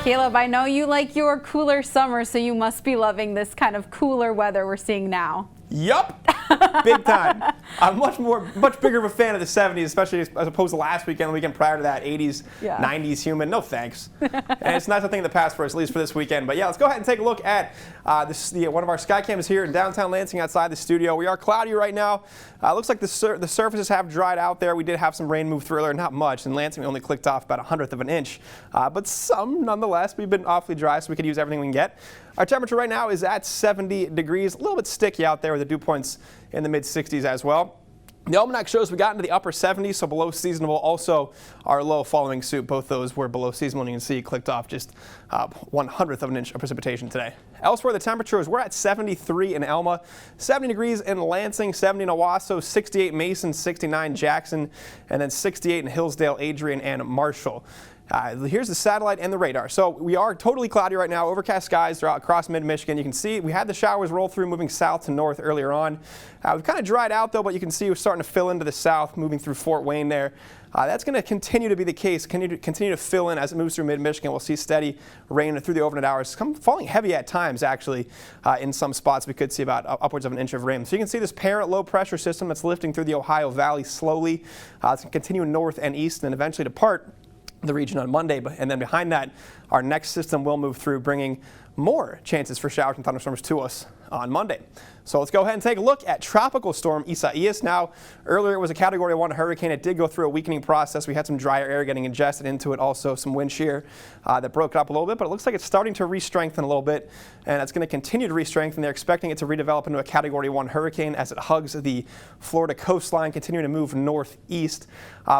Caleb, I know you like your cooler summer, so you must be loving this kind of cooler weather we're seeing now. Yup, big time. I'm much bigger of a fan of the 70s, especially as opposed to last weekend, the weekend prior to that, 80s, 90s humid. No thanks. And it's not a thing in the past for us, at least for this weekend. But yeah, let's go ahead and take a look at one of our sky cams here in downtown Lansing outside the studio. We are cloudy right now. Looks like the surfaces have dried out there. We did have some rain move through earlier, not much. In Lansing, we only clicked off about 1/100 of an inch, but some nonetheless. We've been awfully dry, so we could use everything we can get. Our temperature right now is at 70 degrees, a little bit sticky out there with the dew points in the mid-60s as well. The almanac shows we got into the upper 70s, so below seasonable. Also, our low following suit, both those were below seasonable, and you can see clicked off just 1/100 of an inch of precipitation today. Elsewhere, the temperatures, we're at 73 in Elma, 70 degrees in Lansing, 70 in Owasso, 68 Mason, 69 Jackson, and then 68 in Hillsdale, Adrian, and Marshall. Here's the satellite and the radar. So we are totally cloudy right now, overcast skies throughout across mid-Michigan. You can see we had the showers roll through moving south to north earlier on. We've kind of dried out though, but you can see we're starting to fill into the south, moving through Fort Wayne there. That's going to continue to be the case, continue to fill in as it moves through mid-Michigan. We'll see steady rain through the overnight hours, falling heavy at times actually in some spots. We could see about upwards of an inch of rain. So you can see this parent low pressure system that's lifting through the Ohio Valley slowly. It's going to continue north and east and eventually depart the region on Monday, and then behind that, our next system will move through, bringing more chances for showers and thunderstorms to us on Monday. So let's go ahead and take a look at Tropical Storm Isaias. Now, earlier it was a Category 1 hurricane. It did go through a weakening process. We had some drier air getting ingested into it, also some wind shear that broke it up a little bit, but it looks like it's starting to re-strengthen a little bit, and it's going to continue to re-strengthen. They're expecting it to redevelop into a Category 1 hurricane as it hugs the Florida coastline, continuing to move northeast.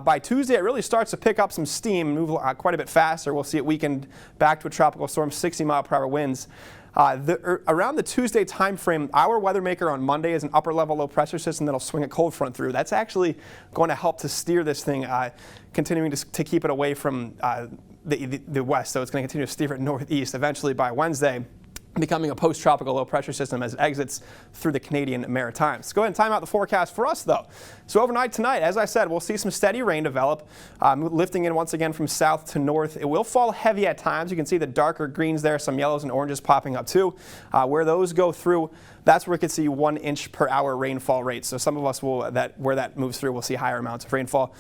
By Tuesday, it really starts to pick up some steam, move quite a bit faster. We'll see it weakened back to a tropical storm, 60-mile-per-hour winds. Around the Tuesday time frame, our weather maker on Monday is an upper level low pressure system that'll swing a cold front through. That's actually going to help to steer this thing, continuing to keep it away from the west. So it's going to continue to steer it northeast. Eventually by Wednesday, becoming a post-tropical low-pressure system as it exits through the Canadian Maritimes. Let's go ahead and time out the forecast for us, though. So overnight tonight, as I said, we'll see some steady rain develop, lifting in once again from south to north. It will fall heavy at times. You can see the darker greens there, some yellows and oranges popping up too. Where those go through, that's where we could see 1 inch per hour rainfall rates. So some of us will, where that moves through, we'll see higher amounts of rainfall.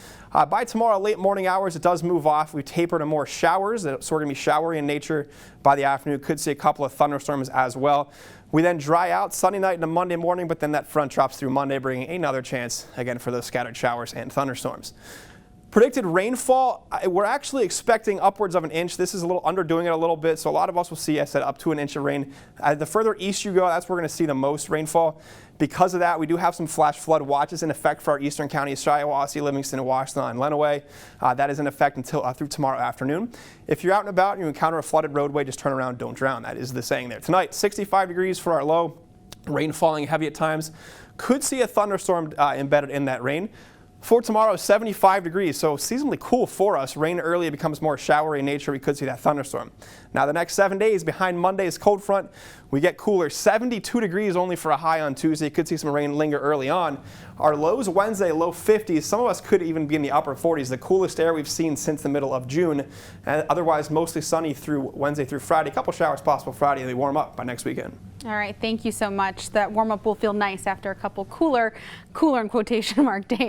By tomorrow, late morning hours, it does move off. We taper to more showers. So we're going to be showery in nature by the afternoon. Could see a couple of thunderstorms as well. We then dry out Sunday night into Monday morning, but then that front drops through Monday, bringing another chance again for those scattered showers and thunderstorms. Predicted rainfall, we're actually expecting upwards of an inch. This is a little underdoing it a little bit, so a lot of us will see, I said, up to an inch of rain. The further east you go, that's where we're going to see the most rainfall. Because of that, we do have some flash flood watches in effect for our eastern counties, Shiawassee, Livingston, Washtenaw, and Lenawee. That is in effect until through tomorrow afternoon. If you're out and about and you encounter a flooded roadway, just turn around, don't drown. That is the saying there. Tonight, 65 degrees for our low, rain falling heavy at times. Could see a thunderstorm embedded in that rain. For tomorrow, 75 degrees, so seasonally cool for us. Rain early, it becomes more showery in nature. We could see that thunderstorm. Now, the next 7 days, behind Monday's cold front, we get cooler. 72 degrees only for a high on Tuesday. Could see some rain linger early on. Our lows Wednesday, low 50s. Some of us could even be in the upper 40s. The coolest air we've seen since the middle of June. And otherwise, mostly sunny through Wednesday through Friday. A couple showers possible Friday, and they warm up by next weekend. All right, thank you so much. That warm up will feel nice after a couple cooler in quotation mark days.